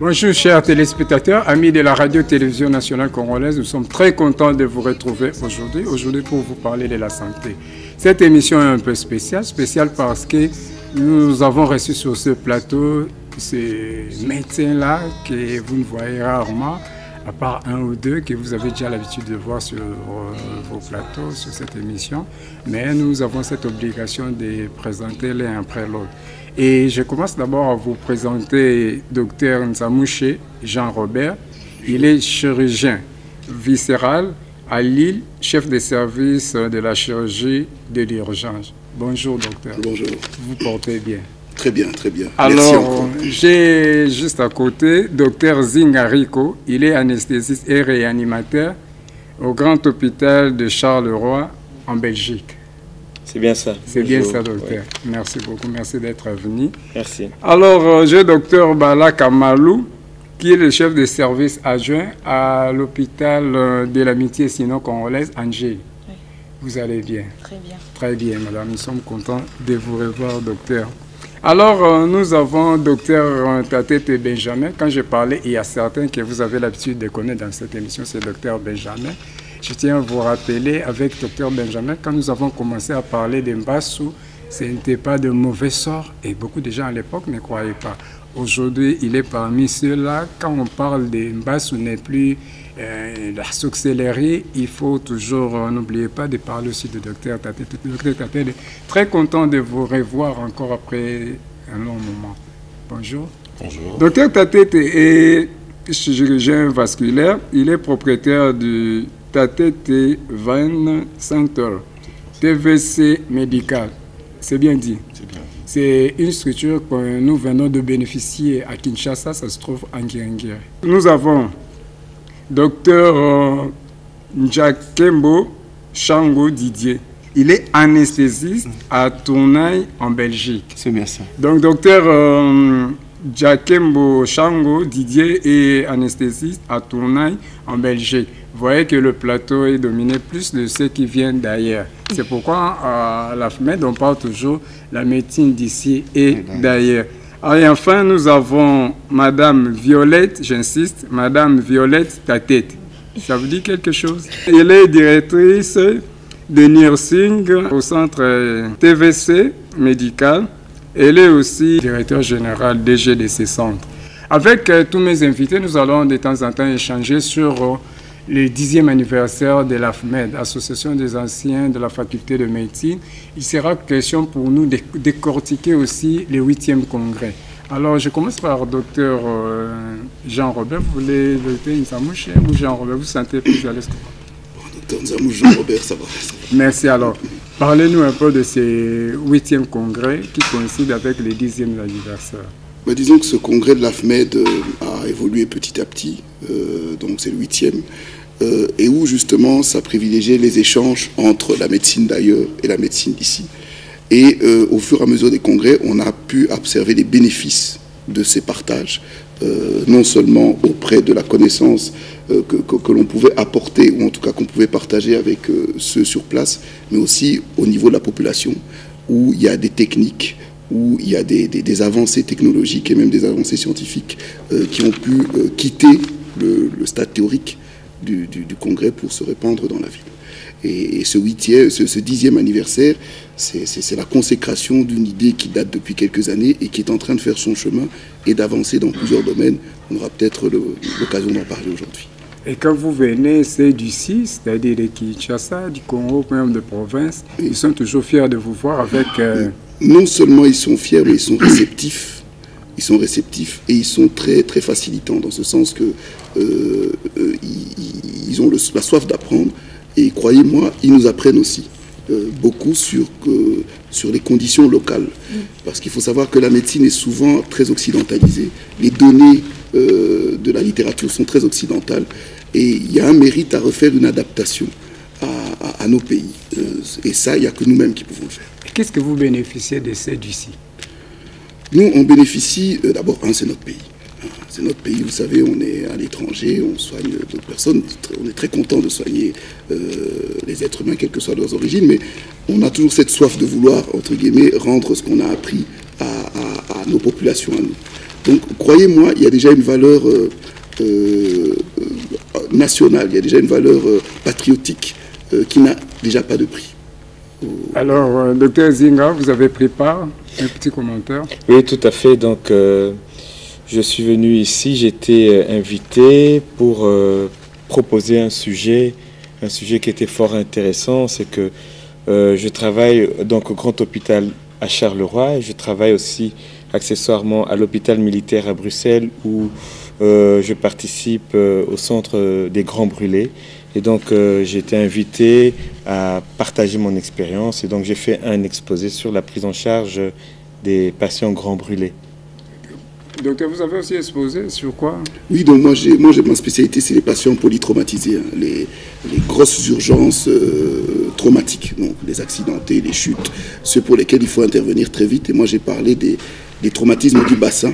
Bonjour chers téléspectateurs, amis de la radio-télévision nationale congolaise, nous sommes très contents de vous retrouver aujourd'hui pour vous parler de la santé. Cette émission est un peu spéciale parce que nous avons reçu sur ce plateau ces médecins-là que vous ne voyez rarement, à part un ou deux que vous avez déjà l'habitude de voir sur vos plateaux, sur cette émission. Mais nous avons cette obligation de présenter l'un après l'autre. Et je commence d'abord à vous présenter Dr Nzamouche Jean-Robert. Il est chirurgien viscéral à Lille, chef de service de la chirurgie de l'urgence. Bonjour docteur. Bonjour. Vous portez bien? Très bien, très bien. Alors, j'ai juste à côté Dr Zingariko. Il est anesthésiste et réanimateur au Grand Hôpital de Charleroi en Belgique. C'est bien ça. C'est bien ça, docteur. Oui. Merci beaucoup. Merci d'être venu. Merci. Alors, j'ai docteur Bala Kamalou, qui est le chef de service adjoint à l'hôpital de l'amitié sino-congolaise, Angers. Oui. Vous allez bien? Très bien. Très bien, madame. Nous sommes contents de vous revoir, docteur. Alors, nous avons docteur Tatete Benjamin. Quand je parlais, il y a certains que vous avez l'habitude de connaître dans cette émission, c'est docteur Benjamin. Je tiens à vous rappeler, avec Dr Benjamin, quand nous avons commencé à parler de Mbassou, ce n'était pas de mauvais sort et beaucoup de gens à l'époque ne croyaient pas. Aujourd'hui, il est parmi ceux-là. Quand on parle de Mbassou, n'est plus la sorcellerie, il faut toujours, n'oubliez pas de parler aussi de Dr Tatete. Dr Tatete, très content de vous revoir encore après un long moment. Bonjour. Bonjour. Dr Tatete est chirurgien vasculaire. Il est propriétaire du Tatete Vein Center, TVC médical. C'est bien dit. C'est bien. C'est une structure que nous venons de bénéficier à Kinshasa, ça se trouve en Guinguerre. Nous avons Dr Njakembo Chango Didier. Il est anesthésiste à Tournai en Belgique. C'est bien ça. Donc Dr Njakembo Chango Didier est anesthésiste à Tournai en Belgique. Vous voyez que le plateau est dominé plus de ceux qui viennent d'ailleurs. C'est pourquoi à la FMED, on parle toujours de la médecine d'ici et d'ailleurs. Et enfin, nous avons Madame Violette, j'insiste, Madame Violette Tatete. Ça vous dit quelque chose? Elle est directrice de nursing au centre TVC médical. Elle est aussi directeur général DG de ces centres. Avec tous mes invités, nous allons de temps en temps échanger sur le 10e anniversaire de l'AFMED, Association des anciens de la faculté de médecine. Il sera question pour nous de décortiquer aussi le 8e congrès. Alors, je commence par docteur Jean-Robert. Vous voulez docteur Nzamouche ou Jean-Robert? Vous sentez plus à l'aise? Docteur Nzamouche, Jean-Robert, ça va. Merci. Alors, parlez-nous un peu de ce 8e congrès qui coïncide avec le 10e anniversaire. Bah, disons que ce congrès de l'AFMED a évolué petit à petit, donc c'est le 8e, et où justement ça privilégiait les échanges entre la médecine d'ailleurs et la médecine d'ici. Et au fur et à mesure des congrès, on a pu observer les bénéfices de ces partages, non seulement auprès de la connaissance que l'on pouvait apporter, ou en tout cas qu'on pouvait partager avec ceux sur place, mais aussi au niveau de la population, où il y a des techniques, où il y a des avancées technologiques et même des avancées scientifiques qui ont pu quitter le stade théorique du congrès pour se répandre dans la ville. Et ce 10e anniversaire, c'est la consécration d'une idée qui date depuis quelques années et qui est en train de faire son chemin et d'avancer dans plusieurs domaines. On aura peut-être l'occasion d'en parler aujourd'hui. Et quand vous venez, c'est d'ici, c'est-à-dire de Kinshasa, du Congo, même de province, ils sont toujours fiers de vous voir avec... Non seulement ils sont fiers, mais ils sont réceptifs. Ils sont réceptifs et ils sont très, très facilitants, dans ce sens que ils ont la soif d'apprendre. Et croyez-moi, ils nous apprennent aussi beaucoup sur les conditions locales. Parce qu'il faut savoir que la médecine est souvent très occidentalisée. Les données de la littérature sont très occidentales. Et il y a un mérite à refaire une adaptation à nos pays. Et ça, il n'y a que nous-mêmes qui pouvons le faire. Qu'est-ce que vous bénéficiez de ces d'ici? Nous, on bénéficie, d'abord, c'est notre pays. C'est notre pays, vous savez, on est à l'étranger, on soigne d'autres personnes, on est très content de soigner les êtres humains, quelles que soient leurs origines, mais on a toujours cette soif de vouloir, entre guillemets, rendre ce qu'on a appris à nos populations, à nous. Donc, croyez-moi, il y a déjà une valeur nationale, il y a déjà une valeur patriotique qui n'a déjà pas de prix. Alors, docteur Zinga, vous avez pris part, un petit commentaire. Oui, tout à fait. Donc, je suis venu ici, j'ai été invité pour proposer un sujet qui était fort intéressant. C'est que je travaille donc au Grand Hôpital à Charleroi et je travaille aussi accessoirement à l'hôpital militaire à Bruxelles où je participe au centre des Grands Brûlés. Et donc, j'ai été invité à partager mon expérience. Et donc, j'ai fait un exposé sur la prise en charge des patients grands brûlés. Docteur, vous avez aussi exposé sur quoi? Oui, donc moi, ma spécialité, c'est les patients polytraumatisés, hein, les grosses urgences traumatiques, donc les accidentés, les chutes, ceux pour lesquels il faut intervenir très vite. Et moi, j'ai parlé des traumatismes du bassin,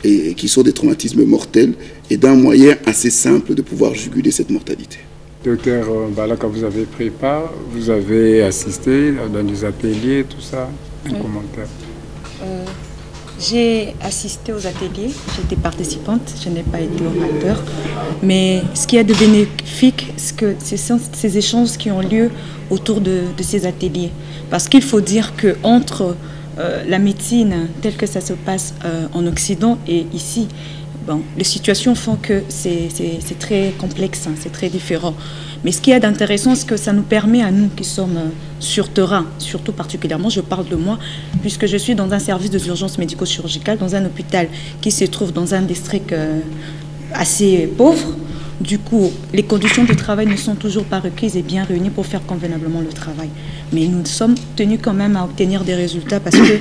et qui sont des traumatismes mortels, et d'un moyen assez simple de pouvoir juguler cette mortalité. Docteur Balaka, vous avez pris part, vous avez assisté dans des ateliers, tout ça, un commentaire. J'ai assisté aux ateliers, j'étais participante, je n'ai pas été orateur, mais ce qui est de bénéfique, c'est que ce sont ces échanges qui ont lieu autour de ces ateliers. Parce qu'il faut dire qu'entre la médecine telle que ça se passe en Occident et ici, bon, les situations font que c'est très complexe, hein, c'est très différent. Mais ce qui est d'intéressant, c'est que ça nous permet à nous qui sommes sur terrain, surtout particulièrement, je parle de moi, puisque je suis dans un service de urgence médico-chirurgicale, dans un hôpital qui se trouve dans un district assez pauvre. Du coup, les conditions de travail ne sont toujours pas requises et bien réunies pour faire convenablement le travail. Mais nous sommes tenus quand même à obtenir des résultats parce que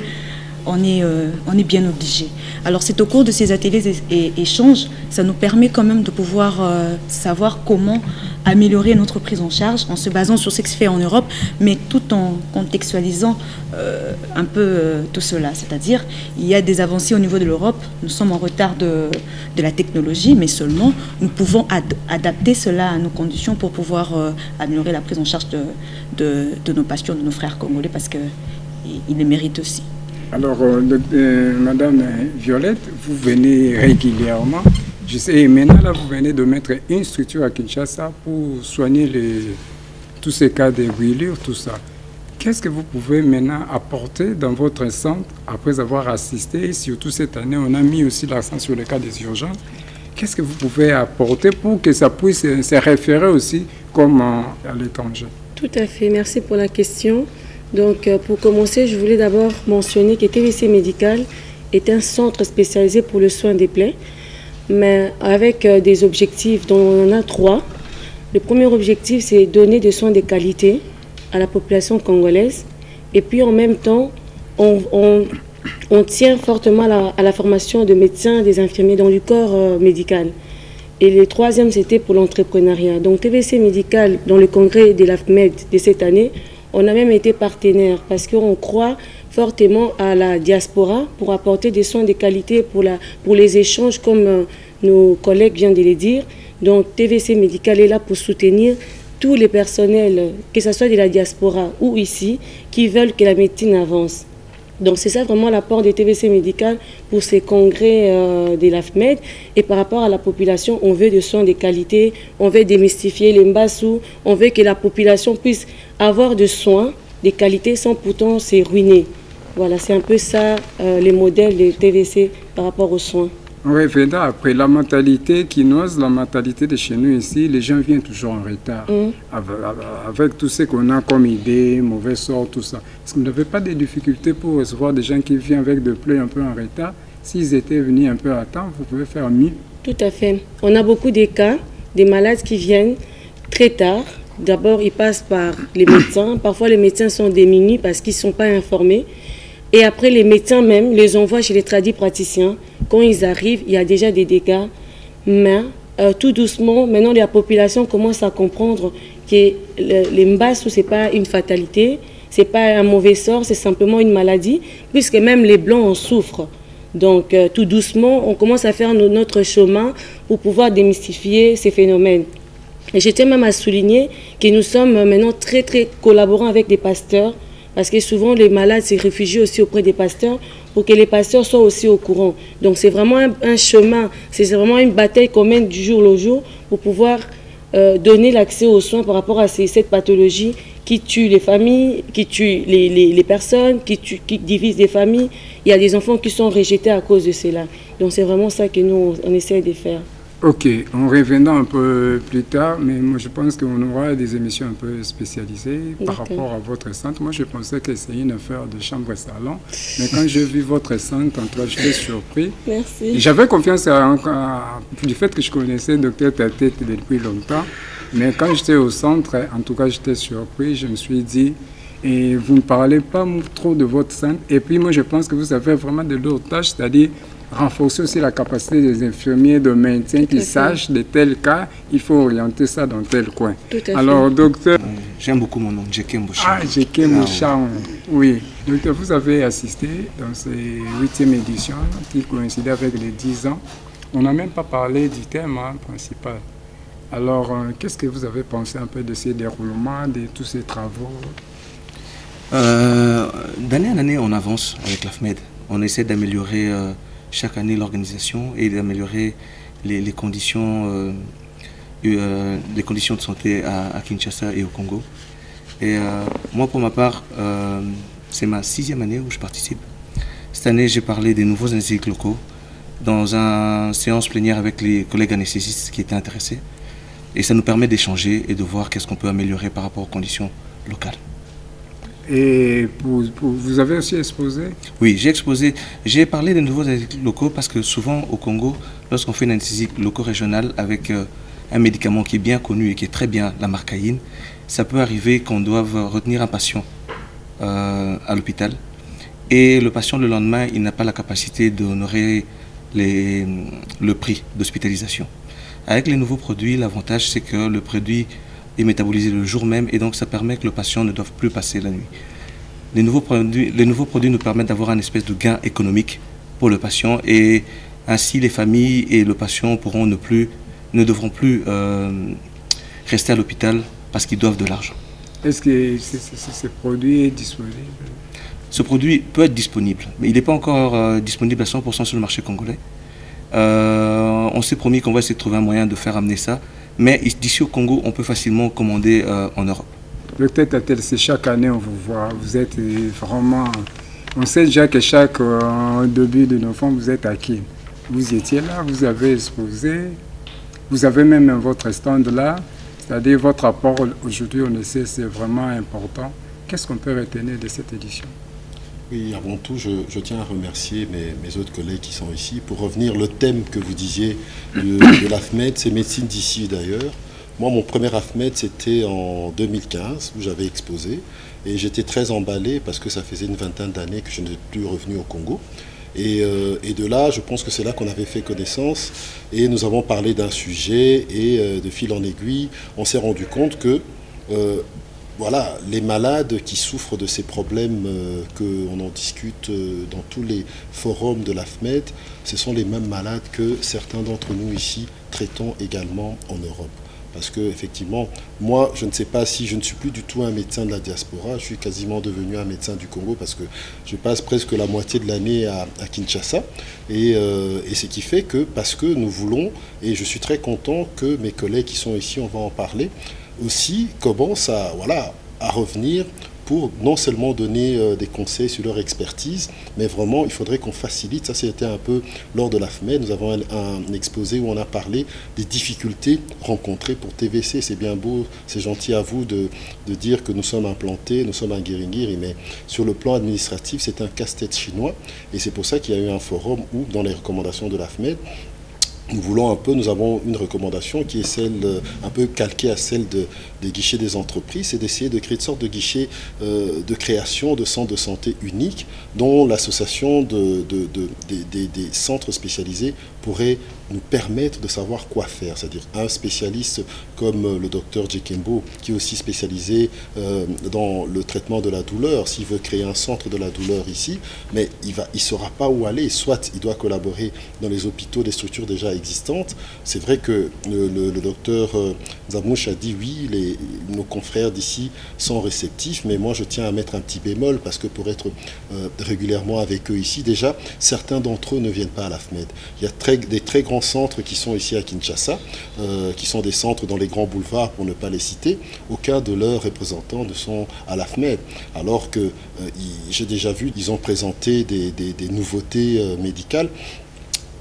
on est bien obligé. Alors c'est au cours de ces ateliers et échanges, ça nous permet quand même de pouvoir savoir comment améliorer notre prise en charge en se basant sur ce qui se fait en Europe, mais tout en contextualisant un peu tout cela. C'est-à-dire, il y a des avancées au niveau de l'Europe, nous sommes en retard de la technologie, mais seulement nous pouvons adapter cela à nos conditions pour pouvoir améliorer la prise en charge de nos patients, de nos frères congolais, parce qu'ils le méritent aussi. Alors, Madame Violette, vous venez régulièrement. Je sais, et maintenant, là, vous venez de mettre une structure à Kinshasa pour soigner tous ces cas de brûlures, tout ça. Qu'est-ce que vous pouvez maintenant apporter dans votre centre après avoir assisté, et surtout cette année, on a mis aussi l'accent sur les cas des urgences. Qu'est-ce que vous pouvez apporter pour que ça puisse se référer aussi comme à l'étranger? Tout à fait, merci pour la question. Donc, pour commencer, je voulais d'abord mentionner que TVC Médical est un centre spécialisé pour le soin des plaies, mais avec des objectifs dont on en a 3. Le premier objectif, c'est donner des soins de qualité à la population congolaise. Et puis, en même temps, on tient fortement à la formation de médecins, des infirmiers dans le corps médical. Et le troisième, c'était pour l'entrepreneuriat. Donc, TVC Médical, dans le congrès de l'AFMED de cette année, on a même été partenaire parce qu'on croit fortement à la diaspora pour apporter des soins de qualité pour les échanges, comme nos collègues viennent de le dire. Donc, TVC Médical est là pour soutenir tous les personnels, que ce soit de la diaspora ou ici, qui veulent que la médecine avance. Donc, c'est ça vraiment l'apport de TVC Médical pour ces congrès de l'AFMED. Et par rapport à la population, on veut des soins de qualité, on veut démystifier les mbassous, on veut que la population puisse avoir des soins de qualité sans pourtant se ruiner. Voilà, c'est un peu ça les modèles de TVC par rapport aux soins. Oui, vraiment, après la mentalité quinoise, la mentalité de chez nous ici, les gens viennent toujours en retard. Avec tout ce qu'on a comme idée, mauvais sort, tout ça. Est-ce que vous n'avez pas de difficultés pour recevoir des gens qui viennent avec des plaies un peu en retard? S'ils étaient venus un peu à temps, vous pouvez faire mieux. Tout à fait. On a beaucoup de cas, des malades qui viennent très tard. D'abord, ils passent par les médecins. Parfois, les médecins sont démunis parce qu'ils ne sont pas informés. Et après, les médecins même les envoient chez les tradipraticiens. Quand ils arrivent, il y a déjà des dégâts. Mais tout doucement, maintenant, la population commence à comprendre que les mbassous, ce n'est pas une fatalité, ce n'est pas un mauvais sort, c'est simplement une maladie, puisque même les Blancs en souffrent. Donc, tout doucement, on commence à faire notre chemin pour pouvoir démystifier ces phénomènes. Et je tiens même à souligner que nous sommes maintenant très collaborants avec des pasteurs, parce que souvent les malades se réfugient aussi auprès des pasteurs pour que les pasteurs soient aussi au courant. Donc c'est vraiment un chemin, c'est vraiment une bataille qu'on mène du jour au jour pour pouvoir donner l'accès aux soins par rapport à cette pathologie qui tue les familles, qui tue les personnes, qui divise les familles. Il y a des enfants qui sont rejetés à cause de cela. Donc c'est vraiment ça que nous, on essaie de faire. Ok, on reviendra un peu plus tard, mais moi je pense qu'on aura des émissions un peu spécialisées par rapport à votre centre. Moi je pensais que c'est une affaire de chambre et salon, mais quand j'ai vu votre centre, en tout cas j'étais surpris. Merci. J'avais confiance du fait que je connaissais Dr Tate depuis longtemps, mais quand j'étais au centre, en tout cas j'étais surpris, je me suis dit, et vous ne parlez pas trop de votre centre, et puis moi je pense que vous avez vraiment de lourdes tâches, c'est-à-dire renforcer aussi la capacité des infirmiers de maintien, qu'ils sachent de tel cas, il faut orienter ça dans tel coin. Alors, docteur... J'aime beaucoup mon nom, Djekembo Chang. Ah, Djekembo Chang, oui. Docteur, vous avez assisté dans ces 8e éditions qui coïncidait avec les 10 ans. On n'a même pas parlé du thème principal. Alors, qu'est-ce que vous avez pensé un peu de ces déroulements, de tous ces travaux? D'année en année, on avance avec l'AFMED. On essaie d'améliorer chaque année l'organisation et d'améliorer les conditions de santé à Kinshasa et au Congo. Et moi, pour ma part, c'est ma 6e année où je participe. Cette année, j'ai parlé des nouveaux anesthésistes locaux dans une séance plénière avec les collègues anesthésistes qui étaient intéressés. Et ça nous permet d'échanger et de voir qu'est-ce qu'on peut améliorer par rapport aux conditions locales. Et vous avez aussi exposé? Oui, j'ai exposé. J'ai parlé des nouveaux anesthésistes locaux parce que souvent au Congo, lorsqu'on fait une anesthésie loco-régionale avec un médicament qui est bien connu et qui est très bien, la marcaïne, ça peut arriver qu'on doive retenir un patient à l'hôpital. Et le patient, le lendemain, il n'a pas la capacité d'honorer le prix d'hospitalisation. Avec les nouveaux produits, l'avantage, c'est que le produit est métabolisé le jour même et donc ça permet que le patient ne doive plus passer la nuit. Les nouveaux produits nous permettent d'avoir un espèce de gain économique pour le patient et ainsi les familles et le patient ne devront plus rester à l'hôpital parce qu'ils doivent de l'argent. Est-ce que ce produit est disponible? Ce produit peut être disponible, mais il n'est pas encore disponible à 100% sur le marché congolais. On s'est promis qu'on va essayer de trouver un moyen de faire amener ça. Mais d'ici au Congo, on peut facilement commander en Europe. Peut-être chaque année, on vous voit. Vous êtes vraiment... On sait déjà que chaque début de novembre, vous êtes acquis. Vous étiez là, vous avez exposé. Vous avez même votre stand là. C'est-à-dire votre apport aujourd'hui au NEC, c'est vraiment important. Qu'est-ce qu'on peut retenir de cette édition? Oui, avant tout, je tiens à remercier mes autres collègues qui sont ici. Pour revenir, le thème que vous disiez de l'AFMED, c'est médecine d'ici et d'ailleurs. Moi, mon premier AFMED, c'était en 2015, où j'avais exposé. Et j'étais très emballé parce que ça faisait une vingtaine d'années que je n'étais plus revenu au Congo. Et de là, je pense que c'est là qu'on avait fait connaissance. Et nous avons parlé d'un sujet et de fil en aiguille, on s'est rendu compte que... voilà, les malades qui souffrent de ces problèmes qu'on en discute dans tous les forums de l'AFMED, ce sont les mêmes malades que certains d'entre nous ici traitons également en Europe. Parce que effectivement, moi, je ne sais pas si je ne suis plus du tout un médecin de la diaspora, je suis quasiment devenu un médecin du Congo parce que je passe presque la moitié de l'année à Kinshasa. Et ce qui fait que, parce que nous voulons, et je suis très content que mes collègues qui sont ici, on va en parler, aussi commencent à revenir pour non seulement donner des conseils sur leur expertise, mais vraiment il faudrait qu'on facilite. Ça, c'était un peu lors de l'AFMED, nous avons un exposé où on a parlé des difficultés rencontrées pour TVC. C'est bien beau, c'est gentil à vous de dire que nous sommes implantés, nous sommes à Guéringiri, mais sur le plan administratif, c'est un casse-tête chinois. Et c'est pour ça qu'il y a eu un forum où, dans les recommandations de l'AFMED, nous avons une recommandation qui est celle un peu calquée à celle des guichets des entreprises, c'est d'essayer de créer une sorte de guichet de création de centres de santé uniques dont l'association des centres spécialisés pourrait nous permettre de savoir quoi faire. C'est-à-dire un spécialiste comme le docteur Djekembo, qui est aussi spécialisé dans le traitement de la douleur, s'il veut créer un centre de la douleur ici, mais il ne saura pas où aller. Soit il doit collaborer dans les hôpitaux, des structures déjà existantes. C'est vrai que le docteur Zamouche a dit oui, nos confrères d'ici sont réceptifs, mais moi je tiens à mettre un petit bémol, parce que pour être régulièrement avec eux ici, déjà, certains d'entre eux ne viennent pas à l'AFMED. Il y a des très grands centres qui sont ici à Kinshasa, qui sont des centres dans les grands boulevards, pour ne pas les citer. Aucun de leurs représentants ne sont à l'AFMED, alors que j'ai déjà vu, ils ont présenté des nouveautés médicales,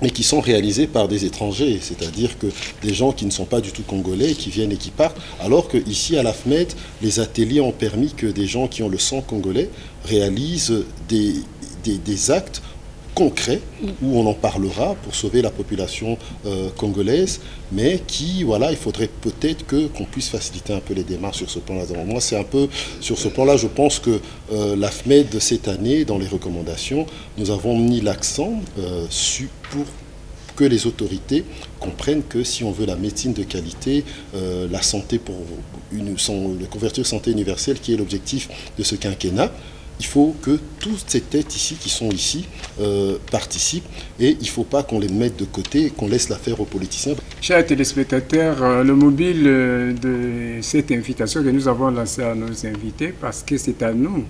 mais qui sont réalisés par des étrangers, c'est-à-dire que des gens qui ne sont pas du tout congolais, qui viennent et qui partent, alors qu'ici à l'AFMED, les ateliers ont permis que des gens qui ont le sang congolais réalisent des actes concrets, où on en parlera pour sauver la population congolaise, mais qui, voilà, il faudrait peut-être qu'on puisse faciliter un peu les démarches sur ce plan-là. Donc, moi, c'est un peu sur ce plan-là, je pense que l'AFMED de cette année, dans les recommandations, nous avons mis l'accent pour que les autorités comprennent que si on veut la médecine de qualité, la santé pour une couverture santé universelle, qui est l'objectif de ce quinquennat, il faut que toutes ces têtes ici qui sont ici participent, et il ne faut pas qu'on les mette de côté et qu'on laisse l'affaire aux politiciens. Chers téléspectateurs, le mobile de cette invitation que nous avons lancée à nos invités, parce que c'est à nous,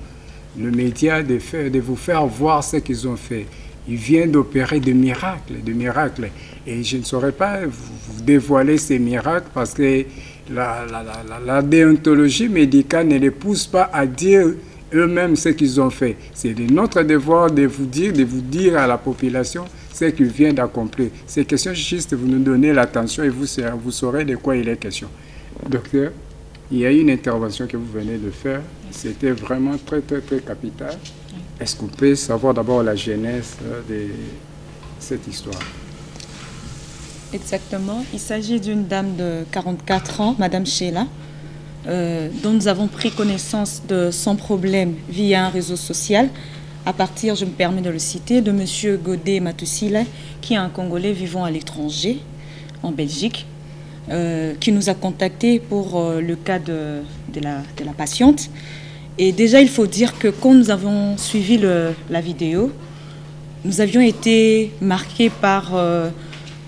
le média, de vous faire voir ce qu'ils ont fait. Ils viennent d'opérer des miracles. Et je ne saurais pas vous dévoiler ces miracles, parce que la déontologie médicale ne les pousse pas à dire eux-mêmes ce qu'ils ont fait. C'est de notre devoir de vous dire à la population ce qu'ils viennent d'accomplir. Ces questions, juste vous nous donnez l'attention et vous saurez de quoi il est question. Docteur, il y a une intervention que vous venez de faire. C'était vraiment très, très, très capital. Est-ce qu'on peut savoir d'abord la genèse de cette histoire? Exactement. Il s'agit d'une dame de 44 ans, Madame Sheila, dont nous avons pris connaissance de son problème via un réseau social, à partir, je me permets de le citer, de M. Godé Matousile, qui est un Congolais vivant à l'étranger, en Belgique, qui nous a contactés pour le cas de la patiente. Et déjà, il faut dire que quand nous avons suivi la vidéo, nous avions été marqués par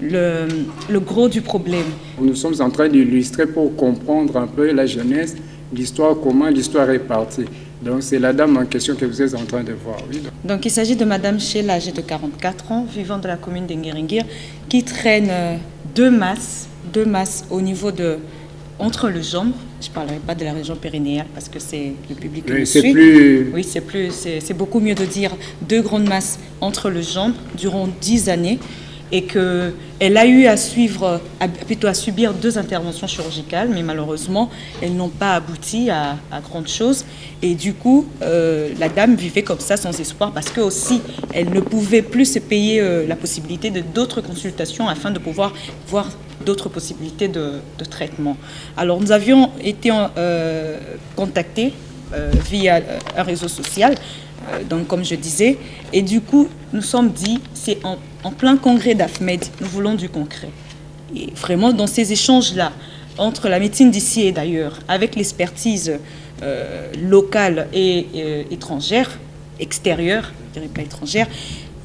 le gros du problème. Nous sommes en train d'illustrer pour comprendre un peu la genèse, l'histoire, comment l'histoire est partie. Donc c'est la dame en question que vous êtes en train de voir. Oui, donc il s'agit de Madame Sheila, âgée de 44 ans, vivant de la commune d'Engueringir, qui traîne deux masses au niveau entre le jambe. Je ne parlerai pas de la région périnéale parce que c'est le public qui nous suit. Oui, c'est beaucoup mieux de dire deux grandes masses entre le jambe durant 10 années, et qu'elle a eu à subir 2 interventions chirurgicales, mais malheureusement, elles n'ont pas abouti à grande chose. Et du coup, la dame vivait comme ça, sans espoir, parce que aussi, elle ne pouvait plus se payer la possibilité de d'autres consultations afin de pouvoir voir d'autres possibilités de traitement. Alors, nous avions été contactés via un réseau social, donc comme je disais, et du coup, nous sommes dit, c'est en plein congrès d'AFMED, nous voulons du concret. Et vraiment, dans ces échanges-là, entre la médecine d'ici et d'ailleurs, avec l'expertise locale et étrangère, extérieure, je ne dirais pas étrangère,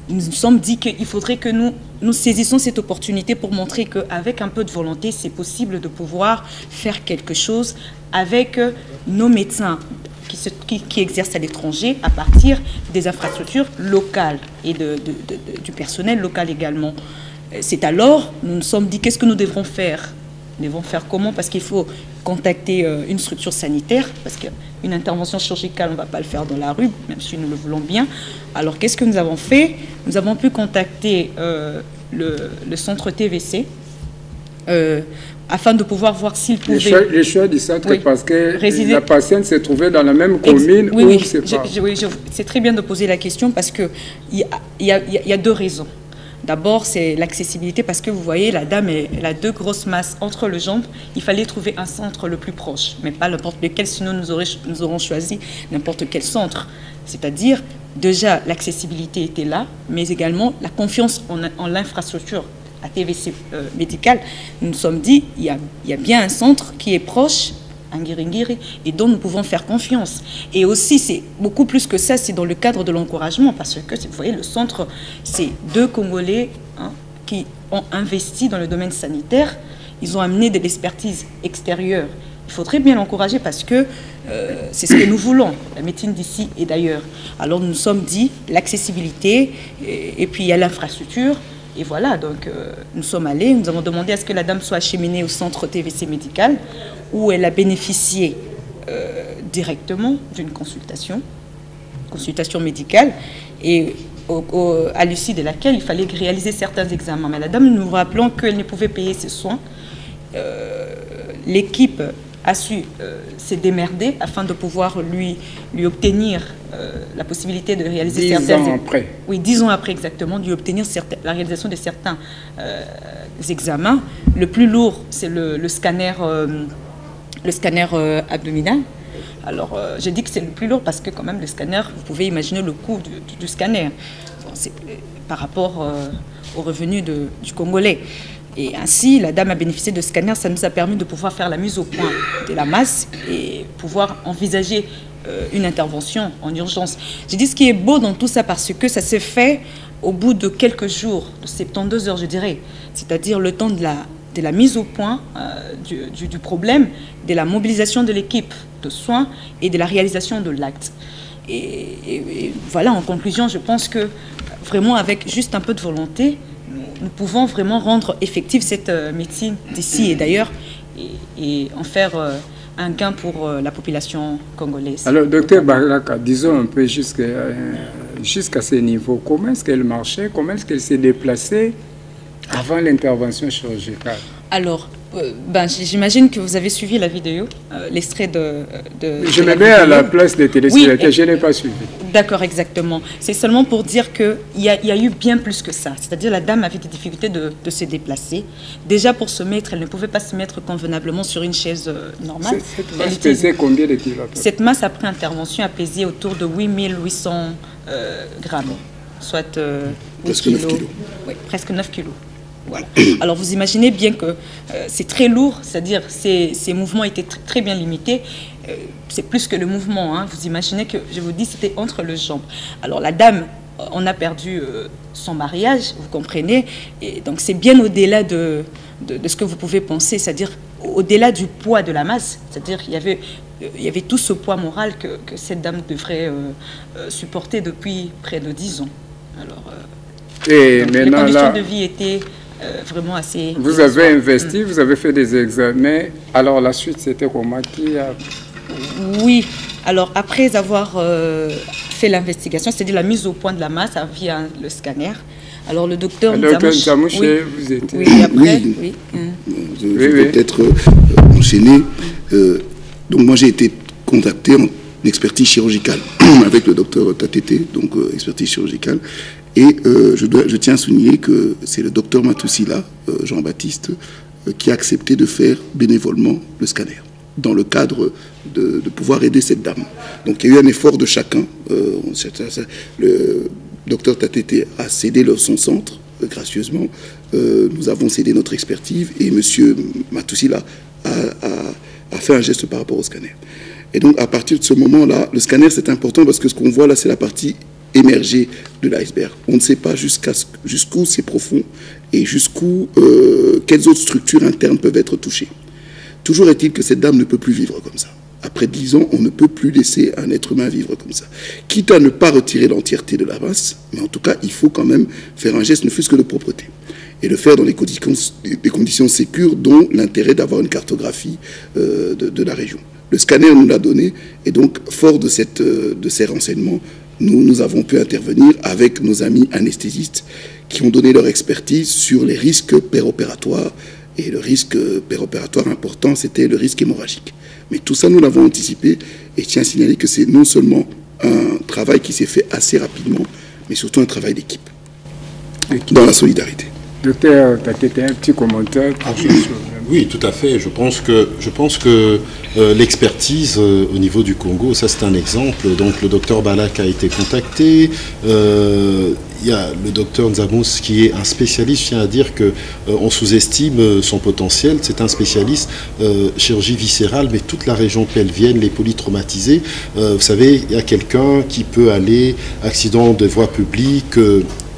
nous nous sommes dit qu'il faudrait que nous saisissions cette opportunité pour montrer qu'avec un peu de volonté, c'est possible de pouvoir faire quelque chose avec nos médecins qui exercent à l'étranger à partir des infrastructures locales et du personnel local également. C'est alors, nous nous sommes dit, qu'est-ce que nous devrons faire? Nous devons faire comment? Parce qu'il faut contacter une structure sanitaire, parce qu'une intervention chirurgicale, on ne va pas le faire dans la rue, même si nous le voulons bien. Alors, qu'est-ce que nous avons fait? Nous avons pu contacter le centre TVC, afin de pouvoir voir s'il pouvait... Le choix du centre, oui, parce que la patiente se trouvait dans la même commune. Oui, c'est très bien de poser la question, parce qu'il y a 2 raisons. D'abord, c'est l'accessibilité, parce que vous voyez, la dame, elle a 2 grosses masses entre les jambes. Il fallait trouver un centre le plus proche, mais pas n'importe lequel, sinon nous aurons choisi n'importe quel centre. C'est-à-dire, déjà, l'accessibilité était là, mais également la confiance en l'infrastructure à TVC médical, nous nous sommes dit, il y a bien un centre qui est proche, à Ngiringiri, et dont nous pouvons faire confiance. Et aussi, c'est beaucoup plus que ça, c'est dans le cadre de l'encouragement, parce que, vous voyez, le centre, c'est 2 Congolais qui ont investi dans le domaine sanitaire, ils ont amené de l'expertise extérieure. Il faudrait bien l'encourager parce que c'est ce que nous voulons, la médecine d'ici et d'ailleurs. Alors nous nous sommes dit l'accessibilité et puis il y a l'infrastructure. Et voilà, donc nous sommes allés, nous avons demandé à ce que la dame soit acheminée au centre TVC médical où elle a bénéficié directement d'une consultation médicale et à l'issue de laquelle il fallait réaliser certains examens. Mais la dame, nous rappelons qu'elle ne pouvait payer ses soins. L'équipe a su se démerder afin de pouvoir lui obtenir la possibilité de réaliser 10 ans après. Oui, 10 ans après exactement, de lui obtenir la réalisation de certains examens. Le plus lourd, c'est le scanner abdominal. Alors, je dis que c'est le plus lourd parce que quand même le scanner, vous pouvez imaginer le coût du scanner. Bon, c'est par rapport aux revenus du Congolais. Et ainsi, la dame a bénéficié de scanner, ça nous a permis de pouvoir faire la mise au point de la masse et pouvoir envisager une intervention en urgence. Je dis ce qui est beau dans tout ça parce que ça s'est fait au bout de quelques jours, de 72 heures je dirais, c'est-à-dire le temps de la mise au point du problème, de la mobilisation de l'équipe de soins et de la réalisation de l'acte. Et voilà, en conclusion, je pense que vraiment avec juste un peu de volonté, nous pouvons vraiment rendre effective cette médecine d'ici et d'ailleurs et en faire un gain pour la population congolaise. Alors, docteur Baraka, disons un peu jusqu'à ce niveau, comment est-ce qu'elle marchait, comment est-ce qu'elle s'est déplacée avant l'intervention chirurgicale? Alors, j'imagine que vous avez suivi la vidéo, l'extrait de je me mets à la place des téléspectateurs, oui, je n'ai pas suivi. D'accord, exactement. C'est seulement pour dire qu'il y a eu bien plus que ça. C'est-à-dire la dame avait des difficultés de se déplacer. Déjà pour se mettre, elle ne pouvait pas se mettre convenablement sur une chaise normale. Cette masse pesait combien de kilos? Cette masse après intervention a pesé autour de 8800 grammes, soit presque 9 kilos. Oui, presque 9 kilos. Voilà. Alors vous imaginez bien que c'est très lourd, c'est-à-dire ces mouvements étaient très bien limités. C'est plus que le mouvement, hein. Vous imaginez que, je vous dis, c'était entre les jambes. Alors la dame, on a perdu son mariage, vous comprenez, et donc c'est bien au-delà de ce que vous pouvez penser, c'est-à-dire au-delà du poids de la masse, c'est-à-dire qu'il y avait tout ce poids moral que cette dame devrait supporter depuis près de 10 ans. Alors, et donc, maintenant, les conditions de vie étaient vraiment assez... Vous avez investi, vous avez fait des examens, alors la suite c'était comment? Oui, alors après avoir fait l'investigation, c'est-à-dire la mise au point de la masse via le scanner, alors le docteur Nzamouche, oui, vous étiez... Oui, après, oui. Je vais peut-être enchaîner. Donc moi j'ai été contacté en expertise chirurgicale avec le docteur Tatété, donc expertise chirurgicale. Et je tiens à souligner que c'est le docteur Matousila, Jean-Baptiste, qui a accepté de faire bénévolement le scanner, dans le cadre de pouvoir aider cette dame. Donc il y a eu un effort de chacun. Le docteur Tatété a cédé son centre, gracieusement. Nous avons cédé notre expertise et M. Matousila a fait un geste par rapport au scanner. Et donc à partir de ce moment-là, le scanner c'est important parce que ce qu'on voit là c'est la partie émergée de l'iceberg. On ne sait pas jusqu'où c'est profond et quelles autres structures internes peuvent être touchées. Toujours est-il que cette dame ne peut plus vivre comme ça. Après 10 ans, on ne peut plus laisser un être humain vivre comme ça. Quitte à ne pas retirer l'entièreté de la masse, mais en tout cas, il faut quand même faire un geste, ne fût-ce que de propreté. Et le faire dans des conditions sécures, dont l'intérêt d'avoir une cartographie de la région. Le scanner nous l'a donné, et donc, fort de ces renseignements, nous avons pu intervenir avec nos amis anesthésistes qui ont donné leur expertise sur les risques péropératoires. Et le risque péropératoire important, c'était le risque hémorragique. Mais tout ça, nous l'avons anticipé. Et je tiens à signaler que c'est non seulement un travail qui s'est fait assez rapidement, mais surtout un travail d'équipe, dans la solidarité. Docteur, tu as un petit commentaire. Oui, tout à fait. Je pense que l'expertise au niveau du Congo, ça c'est un exemple. Donc le docteur Balak a été contacté. Il y a le docteur Nzamous qui est un spécialiste. Je tiens à dire qu'on sous-estime son potentiel. C'est un spécialiste chirurgie viscérale, mais toute la région pelvienne, les polytraumatisés. Vous savez, il y a quelqu'un qui peut aller, accident de voie publique,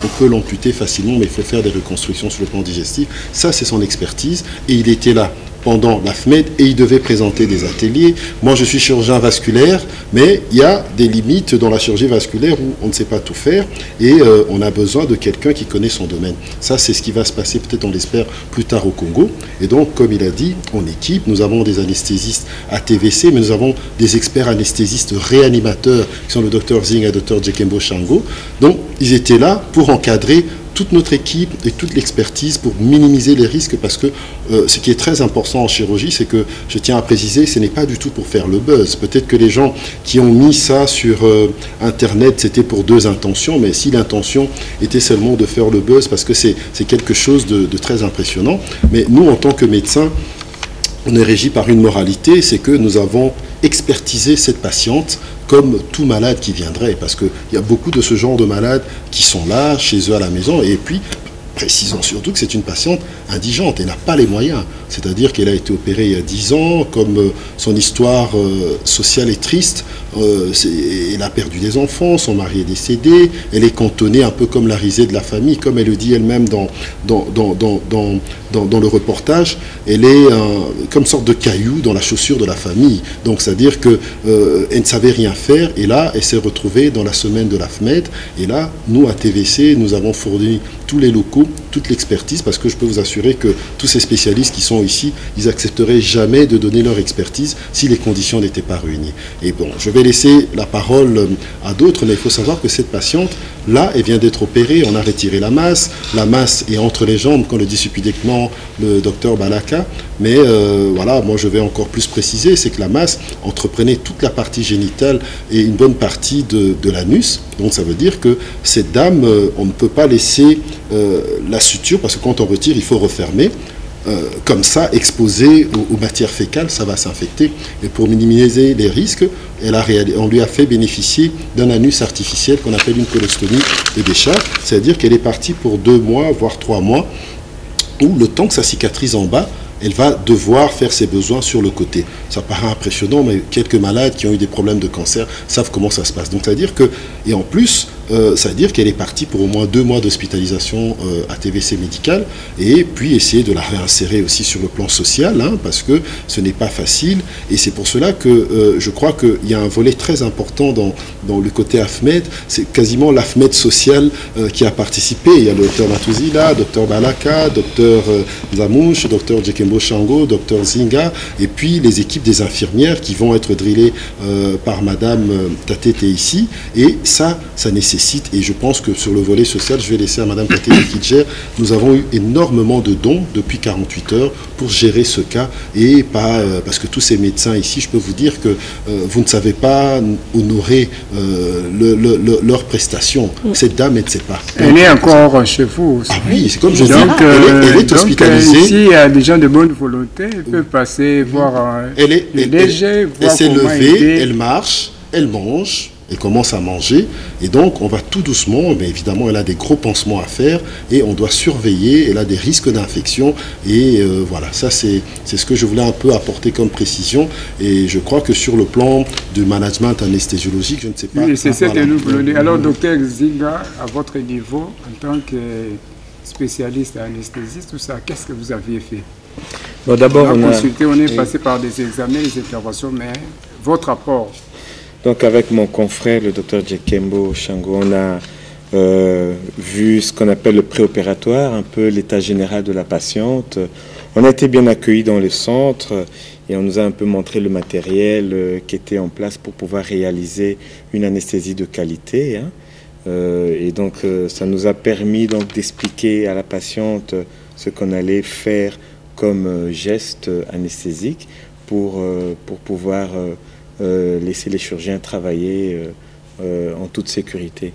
on peut l'amputer facilement, mais il faut faire des reconstructions sur le plan digestif. Ça, c'est son expertise. Et il était là pendant l'AFMED et il devait présenter des ateliers. Moi, je suis chirurgien vasculaire, mais il y a des limites dans la chirurgie vasculaire où on ne sait pas tout faire et on a besoin de quelqu'un qui connaît son domaine. Ça, c'est ce qui va se passer, peut-être on l'espère, plus tard au Congo. Et donc, comme il a dit, en équipe, nous avons des anesthésistes à TVC, mais nous avons des experts anesthésistes réanimateurs qui sont le docteur Zing et le docteur Djekembo Shango. Donc, ils étaient là pour encadrer toute notre équipe et toute l'expertise pour minimiser les risques, parce que ce qui est très important en chirurgie, c'est que, je tiens à préciser, ce n'est pas du tout pour faire le buzz. Peut-être que les gens qui ont mis ça sur Internet, c'était pour deux intentions, mais si l'intention était seulement de faire le buzz, parce que c'est quelque chose de très impressionnant. Mais nous, en tant que médecins, on est régi par une moralité, c'est que nous avons expertisé cette patiente comme tout malade qui viendrait, parce qu'il y a beaucoup de ce genre de malades qui sont là, chez eux à la maison, et puis précisons surtout que c'est une patiente indigente et n'a pas les moyens. C'est-à-dire qu'elle a été opérée il y a 10 ans, comme son histoire sociale est triste, elle a perdu des enfants, son mari est décédé, elle est cantonnée un peu comme la risée de la famille, comme elle le dit elle-même dans le reportage, elle est comme sorte de caillou dans la chaussure de la famille. Donc c'est-à-dire qu'elle ne savait rien faire, et là, elle s'est retrouvée dans la semaine de l'AFMED, et là, nous, à TVC, nous avons fourni tous les locaux, toute l'expertise, parce que je peux vous assurer que tous ces spécialistes qui sont ici, ils n'accepteraient jamais de donner leur expertise si les conditions n'étaient pas réunies. Et bon, je vais laisser la parole à d'autres, mais il faut savoir que cette patiente, là, elle vient d'être opérée, on a retiré la masse est entre les jambes, comme le dit subitement le docteur Balaka, mais voilà, moi je vais encore plus préciser, c'est que la masse entreprenait toute la partie génitale et une bonne partie de l'anus. Donc ça veut dire que cette dame, on ne peut pas laisser la suture, parce que quand on retire, il faut refermer. Comme ça, exposée aux matières fécales, ça va s'infecter. Et pour minimiser les risques, on lui a fait bénéficier d'un anus artificiel qu'on appelle une colostomie de décharge. C'est-à-dire qu'elle est partie pour 2 mois, voire 3 mois, où le temps que ça cicatrise en bas, elle va devoir faire ses besoins sur le côté. Ça paraît impressionnant, mais quelques malades qui ont eu des problèmes de cancer savent comment ça se passe. Donc, c'est-à-dire que, et en plus, ça veut dire qu'elle est partie pour au moins 2 mois d'hospitalisation à TVC médical, et puis essayer de la réinsérer aussi sur le plan social, hein, parce que ce n'est pas facile. Et c'est pour cela que je crois qu'il y a un volet très important dans le côté AFMED. C'est quasiment l'AFMED social qui a participé. Il y a le docteur Matouzi là, docteur Balaka, docteur Zamouche, docteur Djekembo Shango, docteur Zinga, et puis les équipes des infirmières qui vont être drillées par madame Tatete ici. Et ça nécessite, et je pense que sur le volet social, je vais laisser à madame Tatete qui gère, nous avons eu énormément de dons depuis 48 heures pour gérer ce cas, et pas parce que tous ces médecins ici, je peux vous dire que vous ne savez pas honorer leurs prestations. Cette dame, elle ne sait pas. Elle est encore chez vous aussi. Ah oui, c'est comme je dis, elle est hospitalisée. Ici, il y a des gens de bonne volonté, elle peut passer, voir le léger, voir elle s'est comment levée, aider. elle marche, elle mange, elle commence à manger, et donc on va tout doucement, mais évidemment elle a des gros pansements à faire, et on doit surveiller, elle a des risques d'infection, et voilà, ça c'est ce que je voulais un peu apporter comme précision, et je crois que sur le plan du management anesthésiologique, je ne sais pas... Oui, c'est ça que voilà. nous voulons dire. Alors, docteur Zinga, à votre niveau, en tant que spécialiste anesthésiste, tout ça, qu'est-ce que vous aviez fait? Bon, d'abord, on a consulté, on est passé par des examens, des interventions, mais votre apport? Donc avec mon confrère, le docteur Djekembo Shango, on a vu ce qu'on appelle le préopératoire, un peu l'état général de la patiente. On a été bien accueillis dans le centre et on nous a un peu montré le matériel qui était en place pour pouvoir réaliser une anesthésie de qualité, hein. Et donc ça nous a permis donc d'expliquer à la patiente ce qu'on allait faire comme geste anesthésique pour pouvoir laisser les chirurgiens travailler en toute sécurité.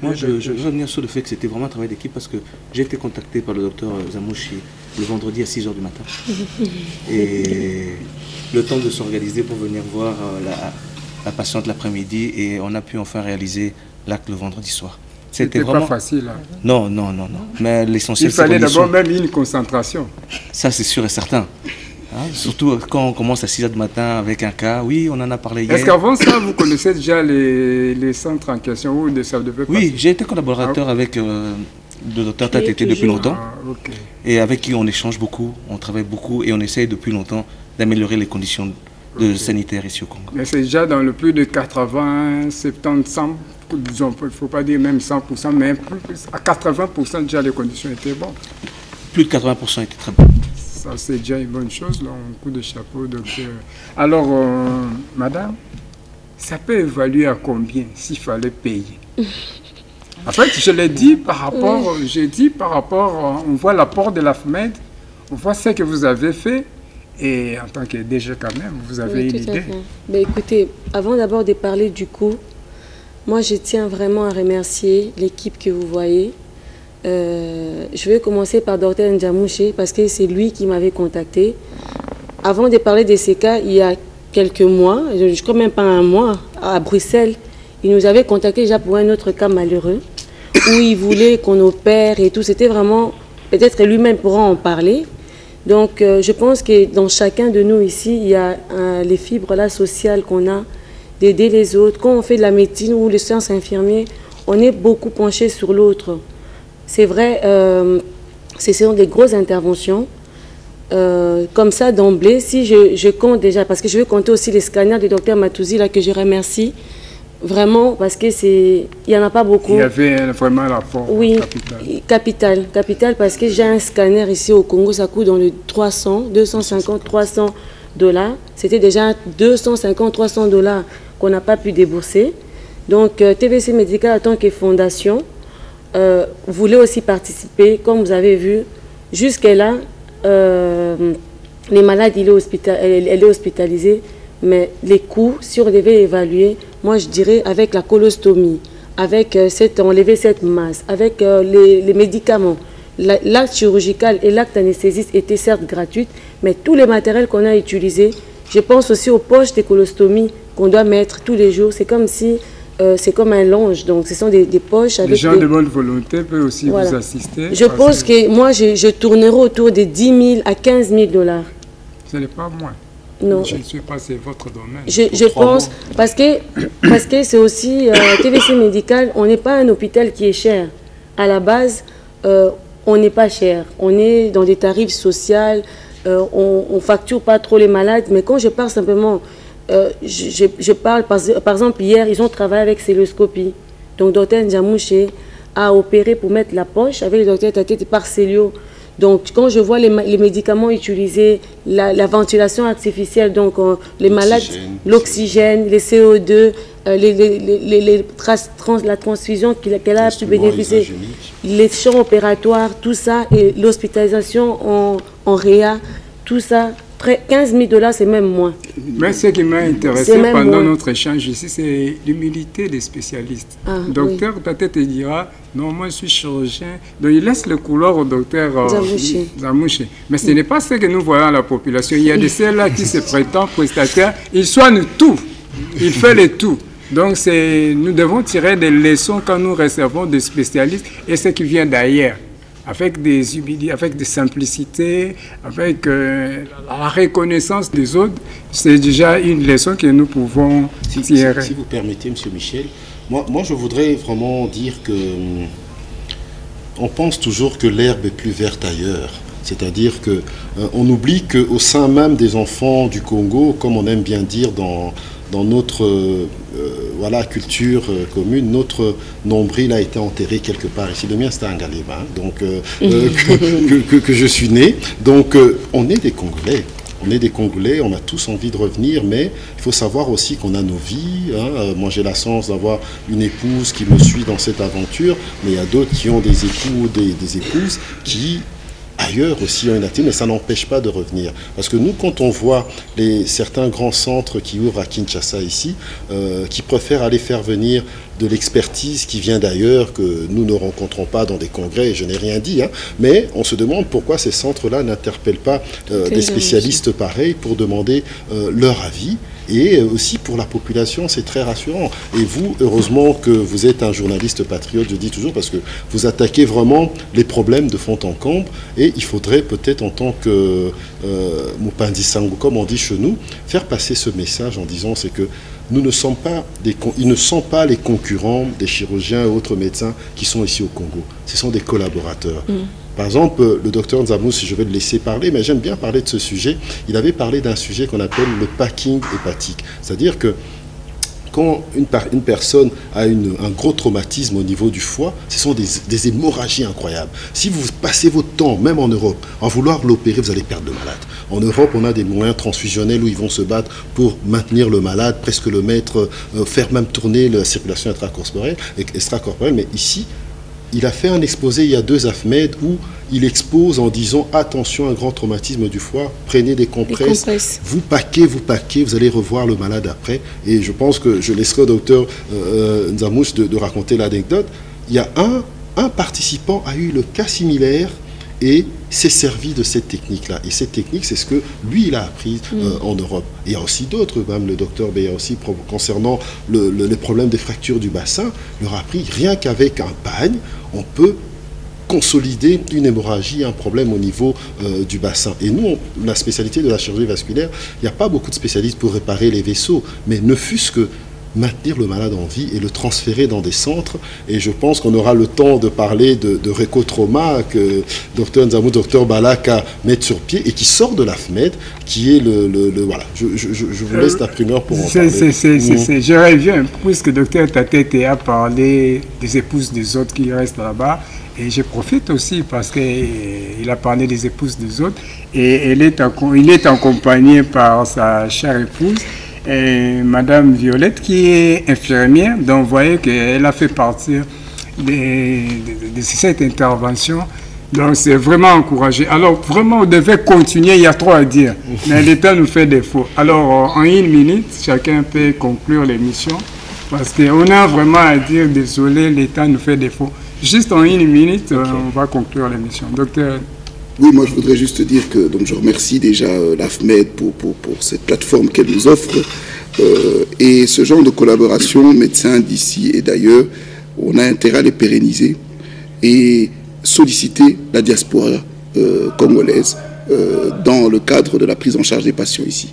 Moi, je veux revenir sur le fait que c'était vraiment un travail d'équipe parce que j'ai été contacté par le docteur Zamouchi le vendredi à 6 h du matin. Et le temps de s'organiser pour venir voir la patiente l'après-midi et on a pu enfin réaliser l'acte le vendredi soir. C'était vraiment pas facile. Hein. Non. Mais l'essentiel, il fallait d'abord même une concentration. Ça, c'est sûr et certain. Hein? Surtout quand on commence à 6 h du matin avec un cas. Oui, on en a parlé hier. Est-ce qu'avant ça, vous connaissez déjà les centres en question où ça devait passer? Oui, j'ai été collaborateur avec le docteur Tatété depuis longtemps. Okay. Et avec qui on échange beaucoup, on travaille beaucoup et on essaye depuis longtemps d'améliorer les conditions sanitaires ici au Congo. Mais c'est déjà dans le plus de 80, 70, 100, disons, il ne faut pas dire même 100%, mais à 80% déjà les conditions étaient bonnes. Plus de 80% étaient très bonnes. Ça c'est déjà une bonne chose, là, un coup de chapeau. Docteur. Alors, madame, ça peut évaluer à combien s'il fallait payer? En fait, je l'ai dit par rapport, on voit l'apport de l'AFMED, on voit ce que vous avez fait, et en tant que DG quand même, vous avez une idée. Ben, écoutez, avant d'abord de parler du coût, moi je tiens vraiment à remercier l'équipe que vous voyez. Je vais commencer par Dr Ndjamouché parce que c'est lui qui m'avait contacté. Avant de parler de ces cas, il y a quelques mois, je crois même pas un mois, à Bruxelles, il nous avait contacté déjà pour un autre cas malheureux où il voulait qu'on opère et tout. C'était vraiment, peut-être lui-même pourra en parler. Donc je pense que dans chacun de nous ici, il y a les fibres là, sociales qu'on a, d'aider les autres. Quand on fait de la médecine ou les sciences infirmières, on est beaucoup penché sur l'autre. C'est vrai, ce sont des grosses interventions. Comme ça, d'emblée, si je compte déjà, parce que je vais compter aussi les scanners du docteur Matouzi, là, que je remercie, vraiment, parce que il n'y en a pas beaucoup. Il y avait vraiment l'apport capital, parce que j'ai un scanner ici au Congo, ça coûte dans le 250, 300 $. C'était déjà 250, 300 $ qu'on n'a pas pu débourser. Donc, TVC Médical, en tant que fondation, voulait aussi participer, comme vous avez vu. Jusqu'à là, les malades, elle est hospitalisée, mais les coûts, si on devait évaluer, moi je dirais avec la colostomie, avec enlever cette masse, avec les médicaments, l'acte chirurgical et l'acte anesthésiste étaient certes gratuits, mais tous les matériels qu'on a utilisés, je pense aussi aux poches de colostomie qu'on doit mettre tous les jours. C'est comme si c'est comme un linge, donc ce sont des poches avec les gens de bonne volonté peuvent aussi vous assister. Je pense que moi je tournerai autour de 10 000 à 15 000 $. Ce n'est pas moins. Non. Je ne sais pas, c'est votre domaine. Je pense, parce que c'est aussi TVC Médical, on n'est pas un hôpital qui est cher. À la base, on n'est pas cher. On est dans des tarifs sociaux, on ne facture pas trop les malades, mais quand je parle simplement, je parle, par exemple, hier, ils ont travaillé avec celluloscopie. Donc, Dr Ndjamouché a opéré pour mettre la poche avec le docteur Tatété par Cellio. Donc, quand je vois les médicaments utilisés, la ventilation artificielle, donc les malades, l'oxygène, les CO2, la transfusion qu'elle a pu bénéficier, les champs opératoires, tout ça, et l'hospitalisation en réa, tout ça, 15 000 $, c'est même moins. Mais ce qui m'a intéressé pendant notre échange ici, c'est l'humilité des spécialistes. Le docteur peut-être dira, non, moi je suis chirurgien. Donc il laisse le couloir au docteur Zamouché. Mais ce n'est pas ce que nous voyons à la population. Il y a de ceux-là qui se prétendent prestataires. Ils soignent tout. Ils font le tout. Donc nous devons tirer des leçons quand nous recevons des spécialistes et ce qui vient d'ailleurs. Avec des humilités, avec des simplicités, avec la reconnaissance des autres, c'est déjà une leçon que nous pouvons tirer. Si vous permettez, M. Michel, moi je voudrais vraiment dire que on pense toujours que l'herbe est plus verte ailleurs. C'est-à-dire qu'on oublie qu'au sein même des enfants du Congo, comme on aime bien dire dans notre culture commune, notre nombril a été enterré quelque part. Ici, le mien, c'était un Galéba, donc que je suis né. Donc, on est des Congolais. On est des Congolais, on a tous envie de revenir, mais il faut savoir aussi qu'on a nos vies. Moi, j'ai la chance d'avoir une épouse qui me suit dans cette aventure, mais il y a d'autres qui ont des époux ou des épouses qui, ailleurs aussi ont une activité, mais ça n'empêche pas de revenir. Parce que nous, quand on voit certains grands centres qui ouvrent à Kinshasa ici, qui préfèrent aller faire venir de l'expertise qui vient d'ailleurs, que nous ne rencontrons pas dans des congrès, et je n'ai rien dit, hein, mais on se demande pourquoi ces centres-là n'interpellent pas des spécialistes pareils pour demander leur avis. Et aussi pour la population, c'est très rassurant. Et vous, heureusement que vous êtes un journaliste patriote, je dis toujours, parce que vous attaquez vraiment les problèmes de fond en comble. Et il faudrait peut-être, en tant que Mupandi Sango, comme on dit chez nous, faire passer ce message en disant c'est que nous ne sommes pas ils ne sont pas les concurrents des chirurgiens et autres médecins qui sont ici au Congo. Ce sont des collaborateurs. Par exemple, le docteur Nzamous, si je vais le laisser parler, mais j'aime bien parler de ce sujet, il avait parlé d'un sujet qu'on appelle le packing hépatique. C'est-à-dire que quand une personne a un gros traumatisme au niveau du foie, ce sont des hémorragies incroyables. Si vous passez votre temps, même en Europe, à vouloir l'opérer, vous allez perdre le malade. En Europe, on a des moyens transfusionnels où ils vont se battre pour maintenir le malade, presque le mettre, faire même tourner la circulation extracorporelle. Mais ici, il a fait un exposé il y a 2 AFMED où il expose en disant attention, un grand traumatisme du foie, prenez des compresses. Vous paquez, vous allez revoir le malade après. Et je pense que je laisserai au docteur Nzamouche de raconter l'anecdote. Il y a un participant a eu le cas similaire et s'est servi de cette technique-là. Et cette technique, c'est ce que lui, il a appris en Europe. Et il y a aussi d'autres, même le docteur Béa aussi, concernant les problèmes des fractures du bassin, il leur a appris rien qu'avec un bagne, on peut consolider une hémorragie, un problème au niveau du bassin. Et nous, la spécialité de la chirurgie vasculaire, il n'y a pas beaucoup de spécialistes pour réparer les vaisseaux, mais ne fût-ce que maintenir le malade en vie et le transférer dans des centres. Et je pense qu'on aura le temps de parler de réco-trauma que Dr Nzamou, Dr Balaka mettent sur pied et qui sort de l'AFMED, qui est voilà. Je vous laisse la primeur pour en parler. Je reviens, puisque Dr Tatete a parlé des épouses des autres qui restent là-bas. Et je profite aussi parce qu'il a parlé des épouses des autres. Et il est accompagné par sa chère épouse, Madame Violette, qui est infirmière, donc vous voyez qu'elle a fait partir de cette intervention. Donc c'est vraiment encouragé. Alors vraiment on devait continuer, il y a trop à dire, mais le temps nous fait défaut. Alors en 1 minute, chacun peut conclure l'émission, parce qu'on a vraiment à dire, désolé, le temps nous fait défaut. Juste en 1 minute, on va conclure l'émission. Docteur. Oui, moi je voudrais juste dire que donc, je remercie déjà l'AFMED pour cette plateforme qu'elle nous offre. Et ce genre de collaboration, médecins d'ici et d'ailleurs, on a intérêt à les pérenniser et solliciter la diaspora congolaise dans le cadre de la prise en charge des patients ici.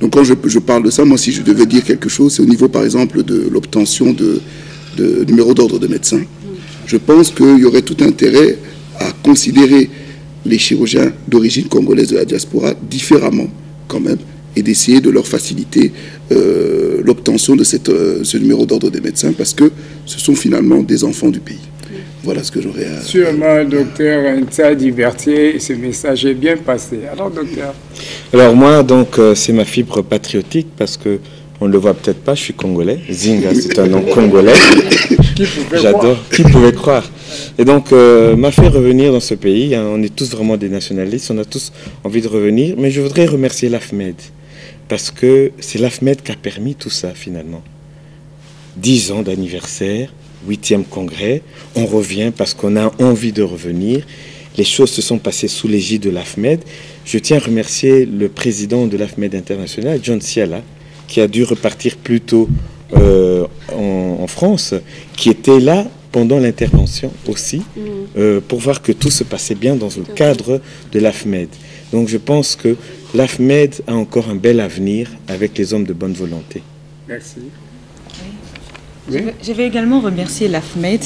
Donc quand je parle de ça, moi si je devais dire quelque chose, c'est au niveau par exemple de l'obtention de numéro d'ordre de médecin. Je pense qu'il y aurait tout intérêt à considérer les chirurgiens d'origine congolaise de la diaspora différemment quand même et d'essayer de leur faciliter l'obtention de ce numéro d'ordre des médecins parce que ce sont finalement des enfants du pays. Voilà ce que j'aurais à... Sûrement, docteur Ntsadi Berthier, ce message est bien passé. Alors, docteur? Alors moi, donc, c'est ma fibre patriotique parce que on ne le voit peut-être pas, je suis congolais. Zinga, c'est un nom congolais. J'adore. Qui pouvait croire? Et donc, m'a fait revenir dans ce pays. Hein, on est tous vraiment des nationalistes, on a tous envie de revenir. Mais je voudrais remercier l'AFMED, parce que c'est l'AFMED qui a permis tout ça, finalement. 10 ans d'anniversaire, 8e congrès. On revient parce qu'on a envie de revenir. Les choses se sont passées sous l'égide de l'AFMED. Je tiens à remercier le président de l'AFMED international, John Siala, qui a dû repartir plus tôt en France, qui était là pendant l'intervention aussi, pour voir que tout se passait bien dans le cadre de l'AFMED. Donc je pense que l'AFMED a encore un bel avenir avec les hommes de bonne volonté. Merci. Oui. Je vais également remercier l'AFMED.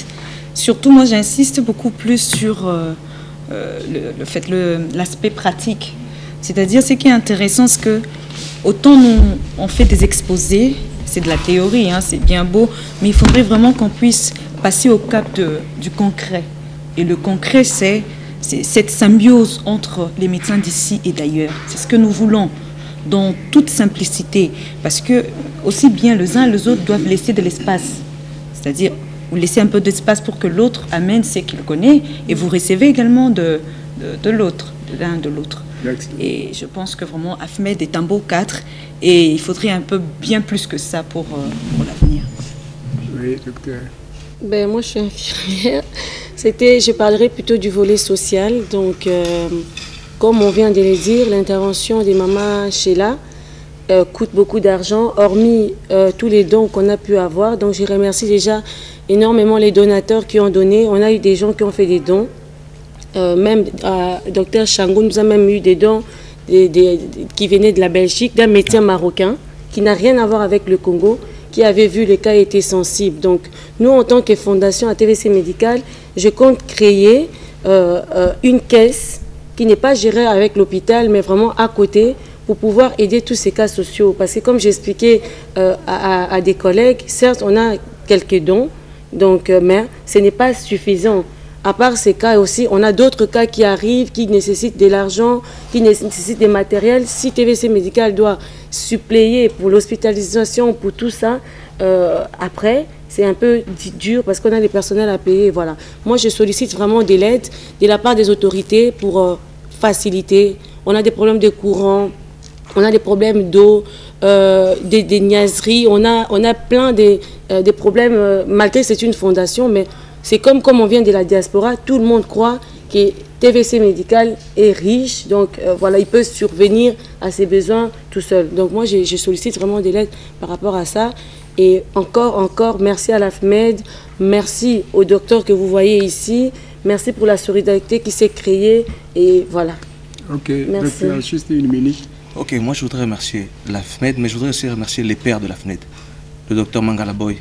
Surtout, moi, j'insiste beaucoup plus sur l'aspect pratique. C'est-à-dire, ce qui est intéressant, c'est que autant nous, on fait des exposés, c'est de la théorie, hein, c'est bien beau, mais il faudrait vraiment qu'on puisse passer au cap du concret. Et le concret, c'est cette symbiose entre les médecins d'ici et d'ailleurs. C'est ce que nous voulons, dans toute simplicité. Parce que, aussi bien les uns les autres doivent laisser de l'espace. C'est-à-dire, vous laissez un peu d'espace pour que l'autre amène ce qu'il connaît, et vous recevez également de de l'autre, de l'un de l'autre. Et je pense que vraiment AFMED est un beau cadre et il faudrait un peu bien plus que ça pour l'avenir. Oui, docteur. Ben, moi, je suis infirmière. Je parlerai plutôt du volet social. Donc, comme on vient de le dire, l'intervention des mamans Sheila coûte beaucoup d'argent, hormis tous les dons qu'on a pu avoir. Donc, je remercie déjà énormément les donateurs qui ont donné. On a eu des gens qui ont fait des dons. Même Dr Changou nous a même eu des dons qui venaient de la Belgique, d'un médecin marocain qui n'a rien à voir avec le Congo, qui avait vu les cas étaient sensibles. Donc, nous, en tant que fondation ATVC Médical, je compte créer une caisse qui n'est pas gérée avec l'hôpital, mais vraiment à côté, pour pouvoir aider tous ces cas sociaux. Parce que comme j'expliquais à des collègues, certes, on a quelques dons, donc, mais ce n'est pas suffisant. À part ces cas aussi, on a d'autres cas qui arrivent, qui nécessitent de l'argent, qui nécessitent des matériels. Si TVC Médical doit suppléer pour l'hospitalisation, pour tout ça, après, c'est un peu dur parce qu'on a des personnels à payer. Voilà. Moi, je sollicite vraiment de l'aide de la part des autorités pour faciliter. On a des problèmes de courant, on a des problèmes d'eau, des niaiseries, on a plein de problèmes, malgré que c'est une fondation, mais c'est comme on vient de la diaspora, tout le monde croit que TVC Médical est riche, donc voilà, il peut survenir à ses besoins tout seul. Donc moi, je sollicite vraiment de l'aide par rapport à ça. Et encore, merci à l'AFMED, merci au docteur que vous voyez ici, merci pour la solidarité qui s'est créée, et voilà. Ok, merci. Docteur, juste une minute. Ok, moi je voudrais remercier l'AFMED, mais je voudrais aussi remercier les pères de l'AFMED, le docteur Mangala Boy,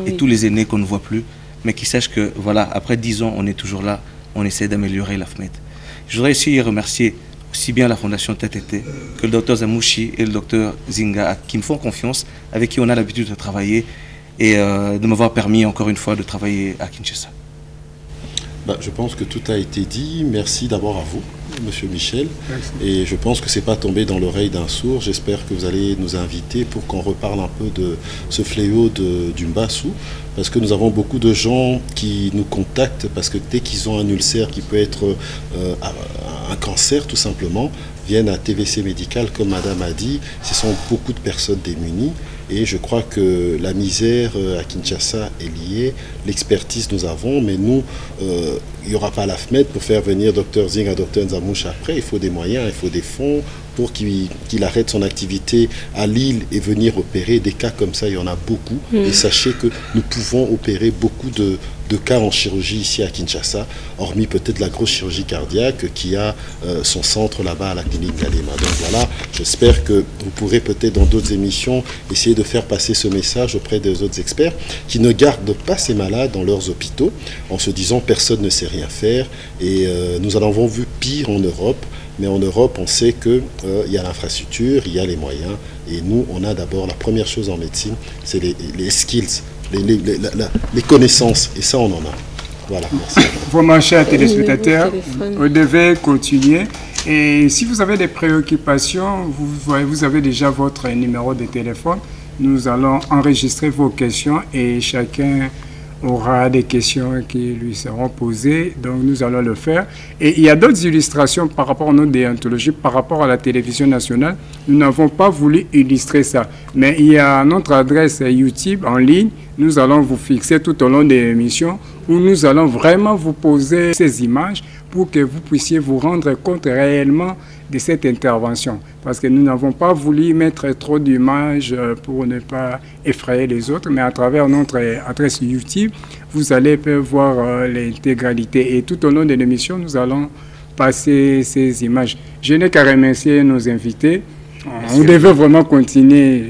et tous les aînés qu'on ne voit plus, mais qui sachent que, voilà, après 10 ans, on est toujours là, on essaie d'améliorer l'AFMED. Je voudrais aussi remercier aussi bien la Fondation TTT que le docteur Zamouchi et le docteur Zinga, qui me font confiance, avec qui on a l'habitude de travailler, et de m'avoir permis encore une fois de travailler à Kinshasa. Je pense que tout a été dit. Merci d'abord à vous, Monsieur Michel. Merci. Et je pense que ce n'est pas tombé dans l'oreille d'un sourd. J'espère que vous allez nous inviter pour qu'on reparle un peu de ce fléau du Mbassou. Parce que nous avons beaucoup de gens qui nous contactent parce que dès qu'ils ont un ulcère qui peut être un cancer tout simplement, viennent à TVC Médical, comme Madame a dit. Ce sont beaucoup de personnes démunies. Et je crois que la misère à Kinshasa est liée. L'expertise nous avons, mais nous, il n'y aura pas l'AFMED pour faire venir Dr Zing à Dr Nzamouche après. Il faut des moyens, il faut des fonds pour qu'il arrête son activité à Lille et venir opérer. Des cas comme ça, il y en a beaucoup. Et sachez que nous pouvons opérer beaucoup de cas en chirurgie ici à Kinshasa, hormis peut-être la grosse chirurgie cardiaque qui a son centre là-bas à la clinique Galema. Donc voilà, j'espère que vous pourrez peut-être dans d'autres émissions essayer de faire passer ce message auprès des autres experts qui ne gardent pas ces malades dans leurs hôpitaux en se disant personne ne sait rien faire. Et nous en avons vu pire en Europe. Mais en Europe, on sait qu'il y a l'infrastructure, il y a les moyens. Et nous, on a d'abord, la première chose en médecine, c'est les skills, les connaissances. Et ça, on en a. Voilà, merci. Vraiment, chers téléspectateurs, vous devez continuer. Et si vous avez des préoccupations, vous avez déjà votre numéro de téléphone. Nous allons enregistrer vos questions et chacun aura des questions qui lui seront posées, donc nous allons le faire. Et il y a d'autres illustrations par rapport à notre déontologie, par rapport à la télévision nationale. Nous n'avons pas voulu illustrer ça, mais il y a notre adresse YouTube en ligne. Nous allons vous fixer tout au long de l'émission où nous allons vraiment vous poser ces images pour que vous puissiez vous rendre compte réellement de cette intervention. Parce que nous n'avons pas voulu mettre trop d'images pour ne pas effrayer les autres, mais à travers notre adresse YouTube, vous allez voir l'intégralité. Et tout au long de l'émission, nous allons passer ces images. Je n'ai qu'à remercier nos invités. On devait vraiment continuer.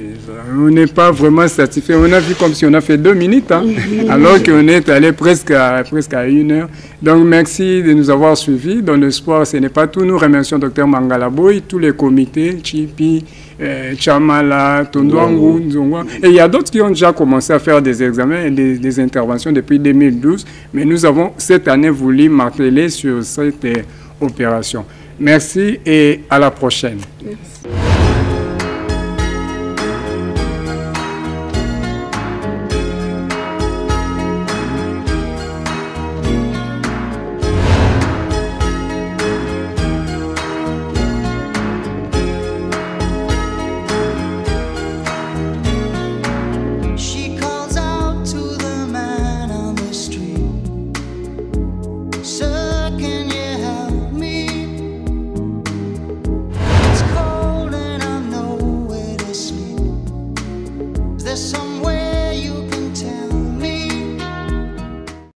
On n'est pas vraiment satisfait. On a vu comme si on a fait 2 minutes, hein, alors qu'on est allé presque à 1 heure. Donc, merci de nous avoir suivis. Dans le sport, ce n'est pas tout. Nous remercions Dr Mangala Boy, tous les comités, Chipi, Chamala, Tondouangou, Nzongwa. Et il y a d'autres qui ont déjà commencé à faire des examens et des interventions depuis 2012. Mais nous avons cette année voulu marteler sur cette opération. Merci et à la prochaine. Merci.